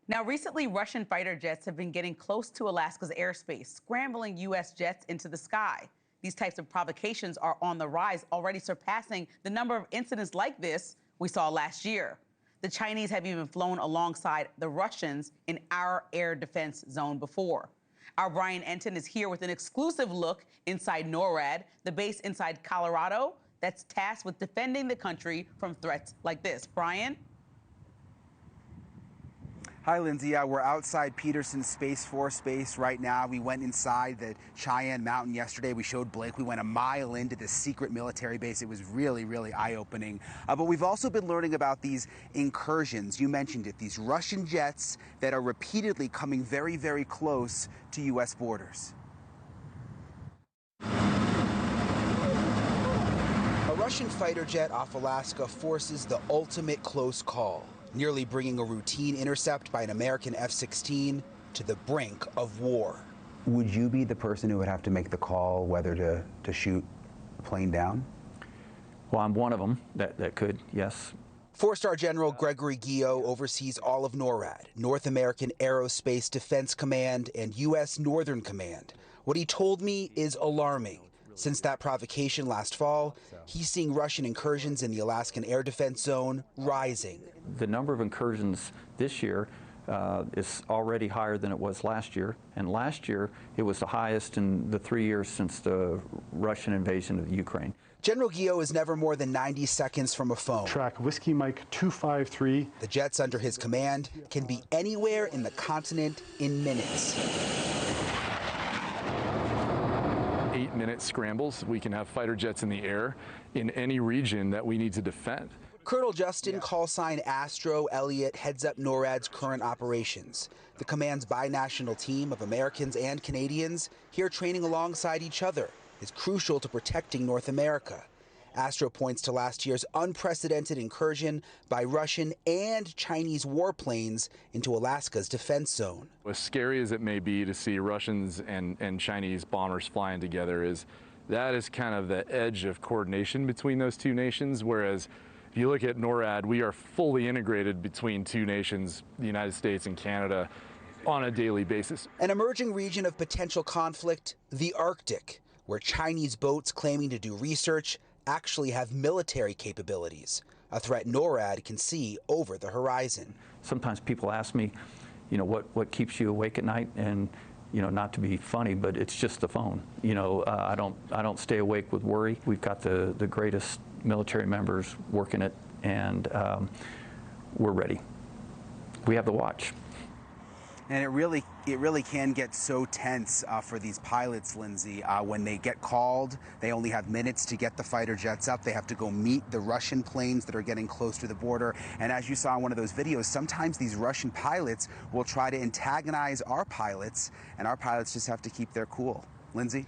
Now, recently, Russian fighter jets have been getting close to Alaska's airspace, scrambling U.S. jets into the sky. These types of provocations are on the rise, already surpassing the number of incidents like this we saw last year. The Chinese have even flown alongside the Russians in our air defense zone before. Our Brian Entin is here with an exclusive look inside NORAD, the base inside Colorado that's tasked with defending the country from threats like this. Brian? Hi, Lindsay. We're outside Peterson Space Force Base right now. We went inside the Cheyenne Mountain yesterday. We showed Blake. We went a mile into this secret military base. It was really, really eye-opening. But we've also been learning about these incursions. You mentioned it, these Russian jets that are repeatedly coming very, very close to U.S. borders. A Russian fighter jet off Alaska forces the ultimate close call, nearly bringing a routine intercept by an American F-16 to the brink of war. Would you be the person who would have to make the call whether to shoot a plane down? Well, I'm one of them that could, yes. Four-star General Gregory Guillot oversees all of NORAD, North American Aerospace Defense Command, and U.S. Northern Command. What he told me is alarming. Since that provocation last fall, he's seeing Russian incursions in the Alaskan air defense zone rising. The number of incursions this year is already higher than it was last year. And last year, it was the highest in the 3 years since the Russian invasion of Ukraine. General Guillot is never more than 90 seconds from a phone. Track Whiskey Mike 253. The jets under his command can be anywhere in the continent in minutes. 8-minute scrambles. We can have fighter jets in the air in any region that we need to defend. Colonel Justin, callsign Astro Elliott, heads up NORAD's current operations. The command's binational team of Americans and Canadians here training alongside each other is crucial to protecting North America. Astro points to last year's unprecedented incursion by Russian and Chinese warplanes into Alaska's defense zone. As scary as it may be to see Russians and Chinese bombers flying together, that is kind of the edge of coordination between those two nations, whereas if you look at NORAD, we are fully integrated between two nations, the United States and Canada, on a daily basis. An emerging region of potential conflict, the Arctic, where Chinese boats claiming to do research actually have military capabilities, a threat NORAD can see over the horizon. Sometimes people ask me, what keeps you awake at night? And, not to be funny, but it's just the phone. I don't stay awake with worry. We've got the greatest military members working it, and we're ready. We have the watch. And it really can get so tense for these pilots, Lindsay. When they get called, they only have minutes to get the fighter jets up. They have to go meet the Russian planes that are getting close to the border. And as you saw in one of those videos, sometimes these Russian pilots will try to antagonize our pilots, and our pilots just have to keep their cool. Lindsay?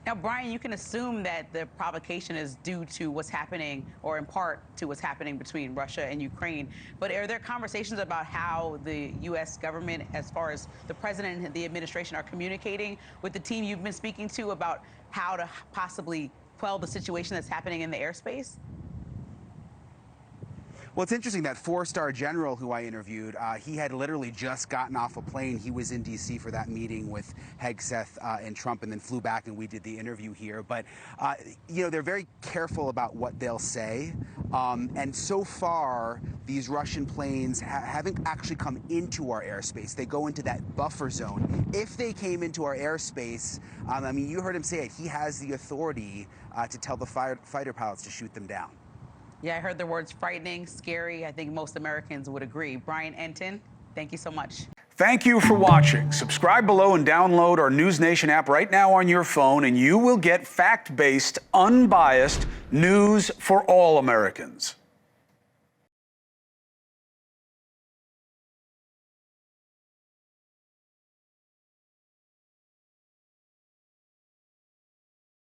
Now, Brian, you can assume that the provocation is due to what's happening, or in part to what's happening between Russia and Ukraine. But are there conversations about how the U.S. government, as far as the president and the administration, are communicating with the team you've been speaking to about how to possibly quell the situation that's happening in the airspace? Well, it's interesting that four-star general who I interviewed, he had literally just gotten off a plane. He was in D.C. for that meeting with Hegseth and Trump, and then flew back, and we did the interview here. But, they're very careful about what they'll say. And so far, these Russian planes haven't actually come into our airspace. They go into that buffer zone. If they came into our airspace, you heard him say it, he has the authority to tell the fighter pilots to shoot them down. Yeah, I heard the words frightening, scary. I think most Americans would agree. Brian Entin, thank you so much. Thank you for watching. Subscribe below and download our NewsNation app right now on your phone, and you will get fact-based, unbiased news for all Americans.